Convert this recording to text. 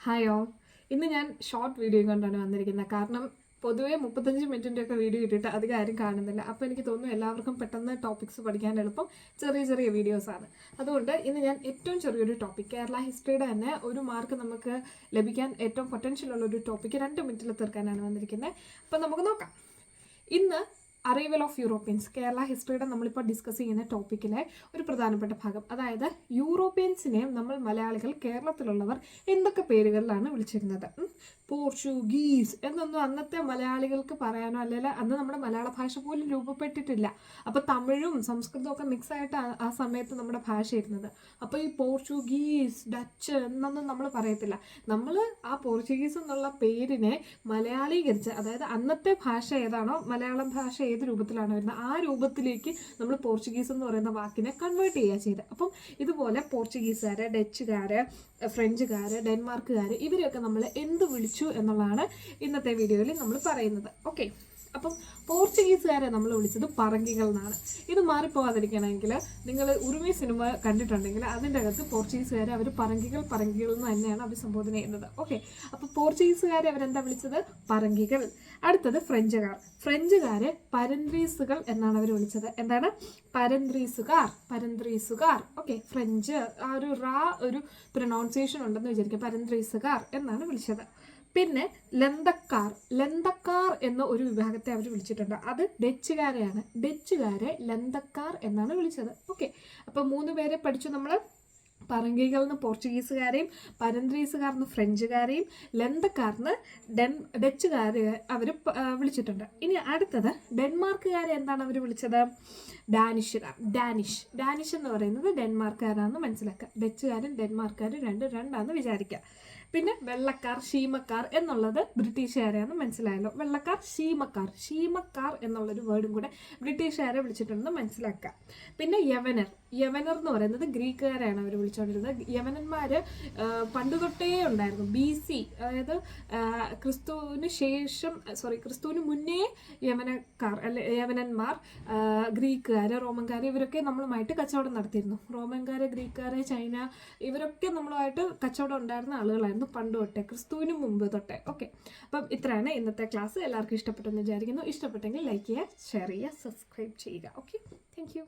Hi all. ഇന്ന് ഞാൻ short video കൊണ്ടാണ് വന്നിരിക്കുന്നത്. കാരണം പൊതുവേ 35 മിനിറ്റിൻ്റെയൊക്കെ വീഡിയോ ഇട്ടിട്ട് അധികം ആരും കാണുന്നില്ല. അപ്പോൾ എനിക്ക് തോന്നുന്നു എല്ലാവർക്കും പെട്ടെന്ന് ടോപ്പിക്സ് പഠിക്കാൻ എളുപ്പം ചെറിയ ചെറിയ വീഡിയോസാണ്. അതുകൊണ്ട് ഇന്ന് ഞാൻ ഏറ്റവും ചെറിയൊരു ടോപ്പിക്, കേരള ഹിസ്റ്ററിയുടെ തന്നെ ഒരു മാർക്ക് നമുക്ക് ലഭിക്കാൻ ഏറ്റവും പൊട്ടൻഷ്യൽ ഉള്ള ഒരു ടോപ്പിക്ക് 2 മിനിറ്റിൽ തീർക്കാനാണ് വന്നിരിക്കുന്നത്. അപ്പം നമുക്ക് നോക്കാം. ഇന്ന് അറൈവൽ ഓഫ് യൂറോപ്യൻസ്, കേരള ഹിസ്റ്ററിയുടെ നമ്മളിപ്പോൾ ഡിസ്കസ് ചെയ്യുന്ന ടോപ്പിക്കിലെ ഒരു പ്രധാനപ്പെട്ട ഭാഗം. അതായത് യൂറോപ്യൻസിനെ നമ്മൾ മലയാളികൾ, കേരളത്തിലുള്ളവർ എന്തൊക്കെ പേരുകളിലാണ് വിളിച്ചിരുന്നത്? പോർച്ചുഗീസ് എന്നൊന്നും അന്നത്തെ മലയാളികൾക്ക് പറയാനോ, അല്ലെങ്കിൽ അന്ന് നമ്മുടെ മലയാള ഭാഷ പോലും രൂപപ്പെട്ടിട്ടില്ല. അപ്പോൾ തമിഴും സംസ്കൃതവും ഒക്കെ മിക്സായിട്ട് ആ സമയത്ത് നമ്മുടെ ഭാഷ ഇരുന്നത്. അപ്പോൾ ഈ പോർച്ചുഗീസ്, ഡച്ച് എന്നൊന്നും നമ്മൾ പറയത്തില്ല. നമ്മൾ ആ പോർച്ചുഗീസ് എന്നുള്ള പേരിനെ മലയാളീകരിച്ച്, അതായത് അന്നത്തെ ഭാഷ ഏതാണോ, മലയാളം ഭാഷ ഏത് രൂപത്തിലാണോ വരുന്നത് ആ രൂപത്തിലേക്ക് നമ്മൾ പോർച്ചുഗീസ് എന്ന് പറയുന്ന വാക്കിനെ കൺവേർട്ട് ചെയ്യുക ചെയ്തത്. അപ്പം ഇതുപോലെ പോർച്ചുഗീസുകാർ, ഡച്ചുകാർ, ഫ്രഞ്ചുകാർ, ഡെൻമാർക്കുകാർ, ഇവരെയൊക്കെ നമ്മൾ എന്ത് വിളിച്ചു എന്നുള്ളതാണ് ഇന്നത്തെ വീഡിയോയിൽ നമ്മൾ പറയുന്നത്. ഓക്കെ, അപ്പം പോർച്ചുഗീസുകാരെ നമ്മൾ വിളിച്ചത് പറങ്കികൾ എന്നാണ്. ഇത് മാറിപ്പോകാതിരിക്കണമെങ്കിൽ നിങ്ങൾ ഉറുമി സിനിമ കണ്ടിട്ടുണ്ടെങ്കിൽ അതിൻ്റെ അകത്ത് പോർച്ചുഗീസുകാരെ അവർ പറങ്കികൾ എന്ന് തന്നെയാണ് അഭിസംബോധന ചെയ്യുന്നത്. ഓക്കെ, അപ്പോൾ പോർച്ചുഗീസുകാരെ അവരെന്താ വിളിച്ചത്? പറങ്കികൾ. അടുത്തത് ഫ്രഞ്ചുകാരെ പരന്ത്രീസുകൾ എന്നാണ് അവർ വിളിച്ചത്. എന്താണ്? പരന്ത്രീസുകാർ. ഓക്കെ, ഫ്രഞ്ച് ആ ഒരു പ്രൊനൗൺസിയേഷൻ ഉണ്ടെന്ന് വിചാരിക്കുക. പരന്ത്രീസുകാർ എന്നാണ് വിളിച്ചത്. പിന്നെ ലന്തക്കാർ എന്ന ഒരു വിഭാഗത്തെ അവർ വിളിച്ചിട്ടുണ്ട്. അത് ഡച്ചുകാരെയാണ്. ഡച്ചുകാരെ ലന്തക്കാർ എന്നാണ് വിളിച്ചത്. ഓക്കെ, അപ്പോൾ 3 പേരെ പഠിച്ചു നമ്മൾ. പറങ്കികളിന്ന് പോർച്ചുഗീസുകാരെയും, പരന്ത്രീസുകാർന്ന് ഫ്രഞ്ചുകാരെയും, ലന്തക്കാർന്ന് ഡച്ചുകാരെ അവർ വിളിച്ചിട്ടുണ്ട്. ഇനി അടുത്തത് ഡെൻമാർക്കുകാരെ എന്താണ് അവർ വിളിച്ചത്? ഡാനിഷ് എന്ന് പറയുന്നത് ഡെൻമാർക്കുകാരാണെന്ന് മനസ്സിലാക്കുക. ഡച്ചുകാരും ഡെൻമാർക്കുകാരും രണ്ടാന്ന് വിചാരിക്കുക. പിന്നെ വെള്ളക്കാർ, ഷീമക്കാർ എന്നുള്ളത് ബ്രിട്ടീഷുകാരെയാണെന്ന് മനസ്സിലായല്ലോ. വെള്ളക്കാർ, ഷീമക്കാർ എന്നുള്ളൊരു വേർഡും കൂടെ ബ്രിട്ടീഷുകാരെ വിളിച്ചിട്ടുണ്ടെന്ന് മനസ്സിലാക്കുക. പിന്നെ യവനർ എന്ന് പറയുന്നത് ഗ്രീക്കുകാരെയാണ് അവർ വിളിച്ചുകൊണ്ടിരുന്നത്. യവനന്മാർ പണ്ട് തൊട്ടേ ഉണ്ടായിരുന്നു. BC, അതായത് ക്രിസ്തുവിന് മുന്നേ യവനന്മാർ, ഗ്രീക്കുകാർ, റോമൻകാർ ഇവരൊക്കെ നമ്മളുമായിട്ട് കച്ചവടം നടത്തിയിരുന്നു. റോമൻകാർ, ഗ്രീക്കുകാർ, ചൈന ഇവരൊക്കെ നമ്മളുമായിട്ട് കച്ചവടം ഉണ്ടായിരുന്ന ആളുകളായിരുന്നു പണ്ട് തൊട്ടേ, ക്രിസ്തുവിന് മുമ്പ് തൊട്ടേ. ഓക്കെ, അപ്പം ഇത്രയാണ് ഇന്നത്തെ ക്ലാസ്. എല്ലാവർക്കും ഇഷ്ടപ്പെട്ടെന്ന് വിചാരിക്കുന്നു. ഇഷ്ടപ്പെട്ടെങ്കിൽ ലൈക്ക് ചെയ്യുക, ഷെയർ ചെയ്യുക, സബ്സ്ക്രൈബ് ചെയ്യുക. Okay, thank you.